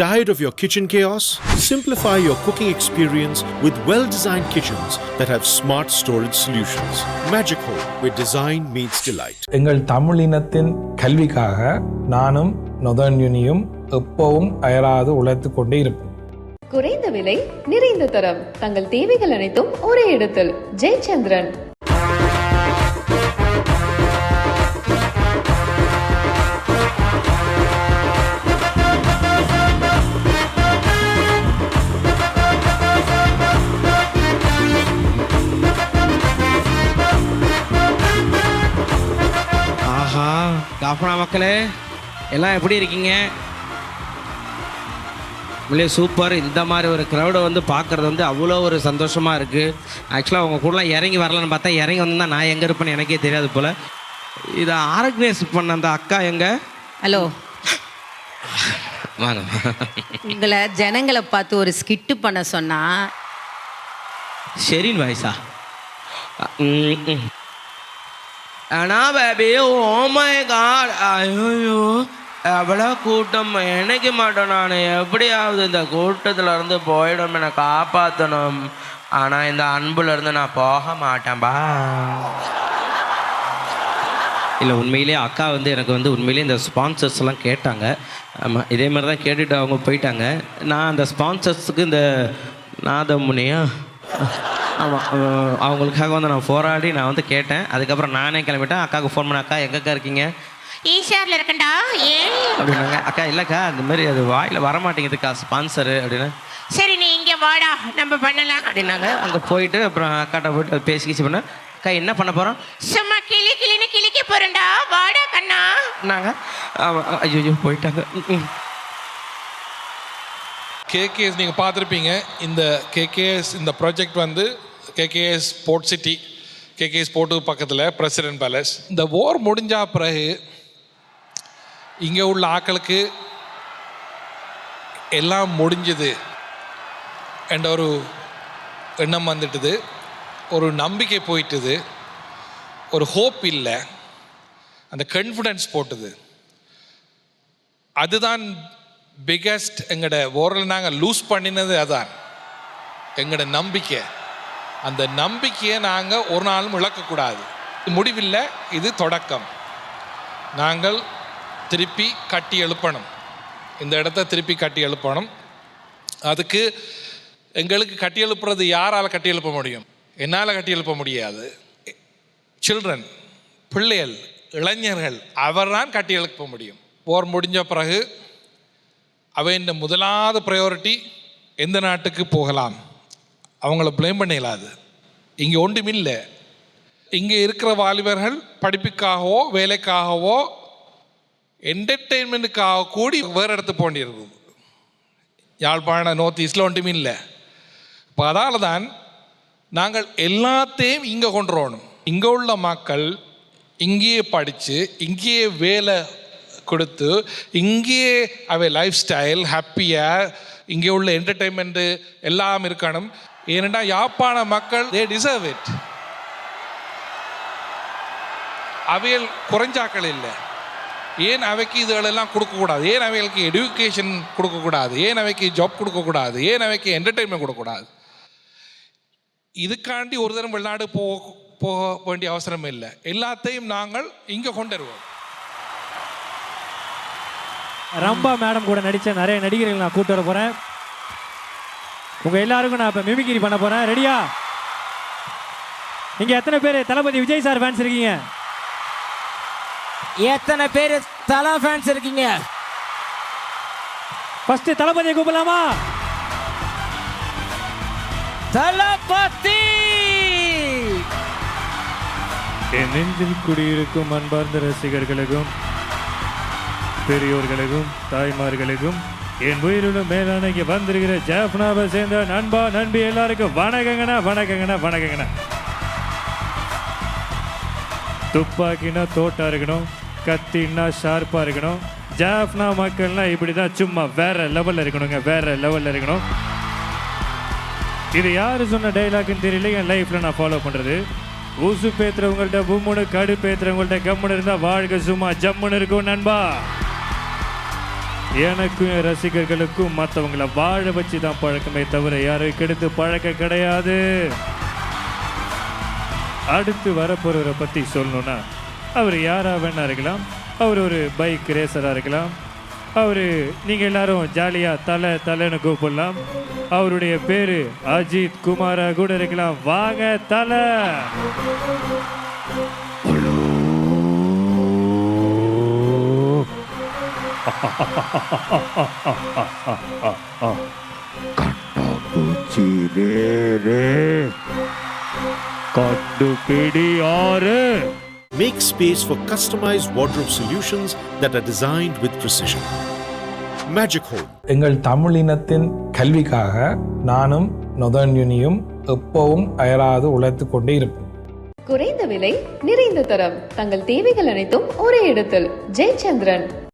Tired of your kitchen chaos? Simplify your cooking experience with well-designed kitchens that have smart storage solutions. Magic Home, where design meets delight. எங்கள் தமிழினத்தின் கல்விக்காக நானும் northern யூனியும் எப்பவும் அயராது உழைத்து கொண்டே இருப்போம். குறைந்த விலை, நிறைந்த தரம், தங்கள் தேவைகள் அனைத்தும் ஒரே இடத்தில். ஜெயச்சந்திரன். காஃபனா மக்களே எல்லாம் எப்படி இருக்கீங்க? உள்ளே சூப்பர். இந்த மாதிரி ஒரு க்ரௌடை வந்து பார்க்குறது வந்து அவ்வளோ ஒரு சந்தோஷமாக இருக்குது. ஆக்சுவலாக அவங்க கூடலாம் இறங்கி வரலான்னு பார்த்தா இறங்கி வந்தால் நான் எங்கே இருப்பேன்னு எனக்கே தெரியாது போல். இதை ஆர்கனைஸ் பண்ண அந்த அக்கா எங்க? ஹலோ வாங்க. உங்களை ஜனங்களை பார்த்து ஒரு ஸ்கிட்டு பண்ண சொன்னா ஷெரின் வயசா? ஆனா பேபி, ஓ மை காட், ஐயோ எவ்வளோ கூட்டம், நினைக்க மாட்டேன் நான். எப்படியாவது இந்த கூட்டத்தில் இருந்து போயிடும், என்னை காப்பாற்றணும். ஆனால் இந்த அன்புலேருந்து நான் போக மாட்டேன்பா. இல்லை, உண்மையிலே அக்கா வந்து எனக்கு வந்து உண்மையிலே இந்த ஸ்பான்சர்ஸ் எல்லாம் கேட்டாங்க. ஆமாம், இதே மாதிரி தான் கேட்டுட்டு அவங்க போயிட்டாங்க. நான் அந்த ஸ்பான்சர்ஸுக்கு இந்த நாதமுனியா, ஆமாம், அவங்களுக்காக வந்து நான் போராடி நான் வந்து கேட்டேன். அதுக்கப்புறம் நானே கிளம்பிட்டேன். அக்காவுக்கு ஃபோன் பண்ண, அக்கா எங்கக்கா இருக்கீங்க? ஈஷாரில் இருக்கண்டா ஏன் அப்படின்னாங்க. அக்கா இல்லைக்கா, அந்த மாதிரி அது வாயில் வரமாட்டேங்குதுக்கா ஸ்பான்சரு அப்படின்னு. சரி நீ இங்கே வாடா நம்ம பண்ணலாம் அப்படின்னாங்க. அங்கே போயிட்டு அப்புறம் அக்காட்ட போயிட்டு அது பேசிக்கிச்சு பண்ணேன். அக்கா என்ன பண்ண போகிறோம்? சும்மா கிளின்னு கிளிக்க போறேன்டா, வாடா கண்ணா. நாங்கள் ஐயோ போயிட்டாங்க. கேகேஎஸ் நீங்கள் பார்த்துருப்பீங்க. இந்த கேகேஎஸ் இந்த ப்ராஜெக்ட் வந்து கேகேஎஸ் ஸ்போர்ட் சிட்டி, கேகேஎஸ் ஸ்போர்ட்டுக்கு பக்கத்தில் பிரசிடென்ட் பேலஸ். இந்த வார் முடிஞ்சா பிறகு இங்கே உள்ள ஆட்களுக்கு எல்லாம் முடிஞ்சது என்ற ஒரு எண்ணம் வந்துட்டுது, ஒரு நம்பிக்கை போயிட்டுது, ஒரு ஹோப் இல்லை, அந்த கான்ஃபிடென்ஸ் போட்டுது. அதுதான் பிகெஸ்ட் எங்களோட ஓரில் நாங்கள் லூஸ் பண்ணினது. அதான் எங்களோட நம்பிக்கை. அந்த நம்பிக்கையை நாங்கள் ஒரு நாளும் இழக்கக்கூடாது. முடிவில்லை, இது தொடக்கம். நாங்கள் திருப்பி கட்டி எழுப்பணும், இந்த இடத்த திருப்பி கட்டி எழுப்பணும். அதுக்கு எங்களுக்கு கட்டி எழுப்புறது யாரால் கட்டி எழுப்ப முடியும்? என்னால் கட்டி எழுப்ப முடியாது. சில்ட்ரன், பிள்ளைகள், இளைஞர்கள், அவர் தான் கட்டி எழுப்ப முடியும். போர் முடிஞ்ச பிறகு அவன் முதலாவது ப்ரையாரிட்டி எந்த நாட்டுக்கு போகலாம், அவங்கள ப்ளேம் பண்ணிடலாது. இங்கே ஒன்றுமில்லை. இங்கே இருக்கிற வாலிபர்கள் படிப்புக்காகவோ வேலைக்காகவோ என்டர்டெயின்மெண்ட்டுக்காக கூடி வேறு இடத்து போண்டிருக்குது. யாழ்ப்பாண நார்த் ஈஸ்டில் ஒன்றுமில்லை. இப்போ அதால் தான் நாங்கள் எல்லாத்தையும் இங்கே கொண்டு வரணும். இங்கே உள்ள மக்கள் இங்கேயே படித்து இங்கேயே வேலை கொடுத்து இங்கேயே அவை லைஃப் ஸ்டைல் ஹாப்பியாக இங்கே உள்ள என்டர்டெயின்மெண்ட்டு எல்லாம் இருக்கணும். ஏனெண்டா யாழ்ப்பாண மக்கள் தே டிசர்வ் இட். அவைகள் குறைஞ்சாக்கள் இல்லை. ஏன் அவைக்கு இதுகளெல்லாம் கொடுக்கக்கூடாது? ஏன் அவைகளுக்கு எஜுகேஷன் கொடுக்கக்கூடாது? ஏன் அவைக்கு ஜாப் கொடுக்கக்கூடாது? ஏன் அவைக்கு என்டர்டெயின்மெண்ட் கொடுக்கக்கூடாது? இதுக்காண்டி ஒரு தரம் வெளிநாடு போக வேண்டிய அவசரம் இல்லை. எல்லாத்தையும் நாங்கள் இங்கே கொண்டு வருவோம். ரம்பா மேடம் கூட நடித்த நிறைய நடிகர்கள் நான் கூட்டு வர போகிறேன். உங்கள் எல்லாருக்கும் நான் இப்போ மிமிக்ரி பண்ண போகிறேன். ரெடியா? இங்கே எத்தனை பேர் தளபதி விஜய் சார் ஃபேன்ஸ் இருக்கீங்க? எத்தனை பேர் தலை ஃபேன்ஸ் இருக்கீங்க? ஃபர்ஸ்ட் தளபதியை கூப்பிடலாமா? தளபதி! என் நெஞ்சில் குடியிருக்கும் அன்பார்ந்த ரசிகர்களுக்கும் பெரியோர்களுக்கும் தாய்மார்களுக்கும் என் உயிரிலும் மேலான இங்கே வந்திருக்கிற ஜாஃப்னாவை சேர்ந்த நண்பா நண்பி எல்லாருக்கும் வணக்கங்கண்ணா, வணக்கங்கண்ணா, வணக்கங்கண்ணா. துப்பாக்கினா தோட்டா இருக்கணும், கத்தின்னா ஷார்ப்பாக இருக்கணும். ஜாஃப்னா மக்கள்லாம் இப்படி தான் சும்மா வேற லெவலில் இருக்கணுங்க, வேற லெவலில் இருக்கணும். இது யார் சொன்ன டைலாக்னு தெரியல, என் லைஃப்பில் நான் ஃபாலோ பண்ணுறது. ஊசு பேத்துறவங்கள்ட்ட பூமுன்னு, கடு பேத்துறவங்கள்ட்ட கம்முன்னு இருந்தால் வாழ்க்கை சும்மா ஜம்முன்னு இருக்கும் நண்பா. எனக்கும் என் ரசிகர்களுக்கும் மற்றவங்கள வாழ வச்சு தான் பழக்கமே தவிர யாரும் கெடுத்து பழக்க கிடையாது. அடுத்து வரப்போறவரை பற்றி சொல்லணும்னா அவர் யாராக வேணா இருக்கலாம். அவர் ஒரு பைக் ரேசராக இருக்கலாம். அவர் நீங்கள் எல்லாரும் ஜாலியாக தலைன்னு கூப்பிடலாம். அவருடைய பேர் அஜித் குமாரா கூட இருக்கலாம். வாங்க தலை. கண்டுபிடி ஆறு. Make space for customized wardrobe solutions that are designed with precision. Magic Home. எங்கள் தமிழினத்தின் கல்விக்காக நானும் நொதன்யுனியும் எப்பவும் அயராது உழைத்து கொண்டே இருப்போம். குறைந்த விலை நிறைந்த தரம் தங்கள் தேவைகள் அனைத்தும் ஒரே இடத்தில் ஜெயச்சந்திரன்.